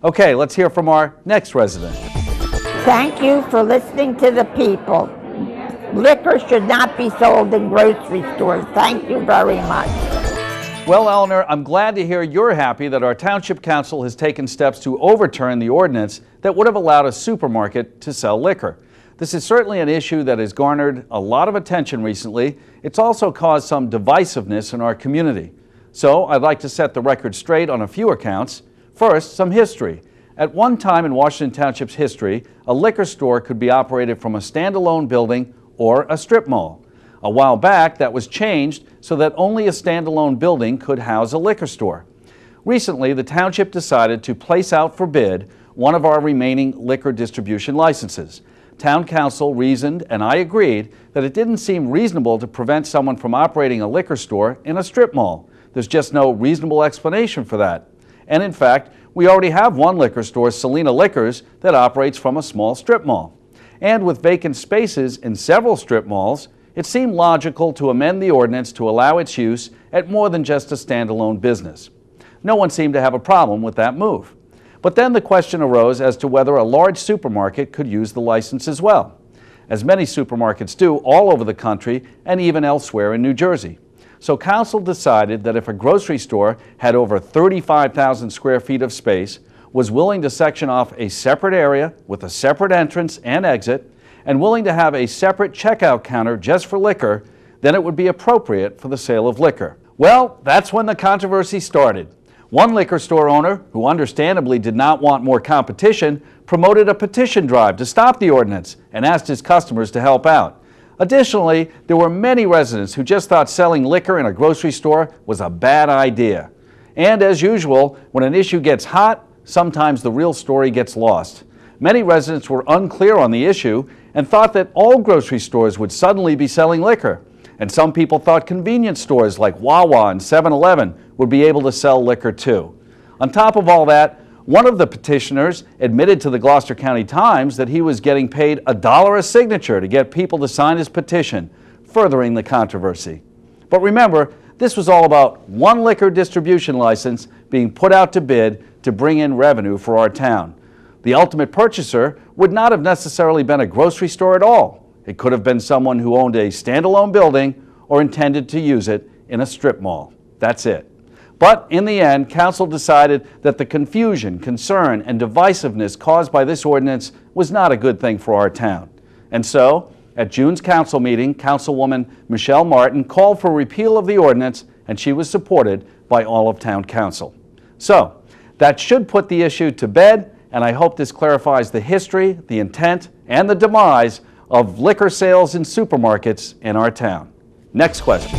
Okay, let's hear from our next resident. Thank you for listening to the people. Liquor should not be sold in grocery stores. Thank you very much. Well, Eleanor, I'm glad to hear you're happy that our Township Council has taken steps to overturn the ordinance that would have allowed a supermarket to sell liquor. This is certainly an issue that has garnered a lot of attention recently. It's also caused some divisiveness in our community. So I'd like to set the record straight on a few accounts. First, some history. At one time in Washington Township's history, a liquor store could be operated from a standalone building or a strip mall. A while back, that was changed so that only a standalone building could house a liquor store. Recently, the township decided to place out for bid one of our remaining liquor distribution licenses. Town council reasoned, and I agreed, that it didn't seem reasonable to prevent someone from operating a liquor store in a strip mall. There's just no reasonable explanation for that. And in fact, we already have one liquor store, Selena Liquors, that operates from a small strip mall. And with vacant spaces in several strip malls, it seemed logical to amend the ordinance to allow its use at more than just a standalone business. No one seemed to have a problem with that move. But then the question arose as to whether a large supermarket could use the license as well, as many supermarkets do all over the country and even elsewhere in New Jersey. So council decided that if a grocery store had over 35,000 square feet of space, was willing to section off a separate area with a separate entrance and exit, and willing to have a separate checkout counter just for liquor, then it would be appropriate for the sale of liquor. Well, that's when the controversy started. One liquor store owner, who understandably did not want more competition, promoted a petition drive to stop the ordinance and asked his customers to help out. Additionally, there were many residents who just thought selling liquor in a grocery store was a bad idea. And as usual, when an issue gets hot, sometimes the real story gets lost. Many residents were unclear on the issue and thought that all grocery stores would suddenly be selling liquor. And some people thought convenience stores like Wawa and 7-Eleven would be able to sell liquor too. On top of all that, one of the petitioners admitted to the Gloucester County Times that he was getting paid $1 a signature to get people to sign his petition, furthering the controversy. But remember, this was all about one liquor distribution license being put out to bid to bring in revenue for our town. The ultimate purchaser would not have necessarily been a grocery store at all. It could have been someone who owned a standalone building or intended to use it in a strip mall. That's it. But in the end, council decided that the confusion, concern, and divisiveness caused by this ordinance was not a good thing for our town. And so, at June's council meeting, Councilwoman Michelle Martin called for repeal of the ordinance, and she was supported by all of town council. So, that should put the issue to bed, and I hope this clarifies the history, the intent, and the demise of liquor sales in supermarkets in our town. Next question.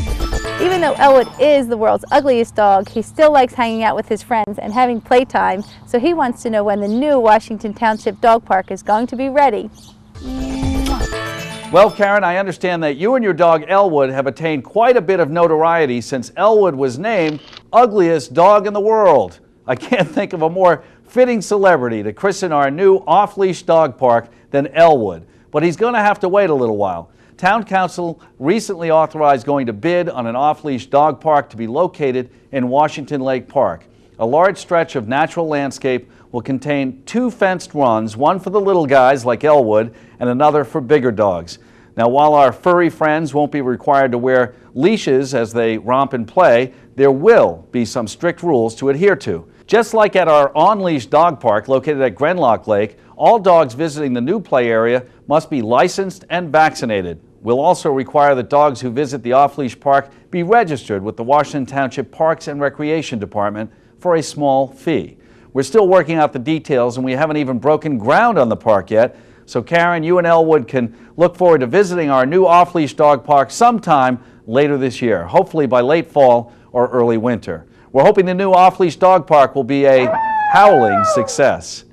Even though Elwood is the world's ugliest dog, he still likes hanging out with his friends and having playtime, so he wants to know when the new Washington Township Dog Park is going to be ready. Well, Karen, I understand that you and your dog Elwood have attained quite a bit of notoriety since Elwood was named ugliest dog in the world. I can't think of a more fitting celebrity to christen our new off-leash dog park than Elwood, but he's going to have to wait a little while. Town Council recently authorized going to bid on an off-leash dog park to be located in Washington Lake Park. A large stretch of natural landscape will contain 2 fenced runs, one for the little guys like Elwood and another for bigger dogs. Now, while our furry friends won't be required to wear leashes as they romp and play, there will be some strict rules to adhere to. Just like at our on-leash dog park located at Grenlock Lake, all dogs visiting the new play area must be licensed and vaccinated. We'll also require that dogs who visit the off-leash park be registered with the Washington Township Parks and Recreation Department for a small fee. We're still working out the details, and we haven't even broken ground on the park yet. So Karen, you and Elwood can look forward to visiting our new off-leash dog park sometime later this year, hopefully by late fall or early winter. We're hoping the new off-leash dog park will be a howling success.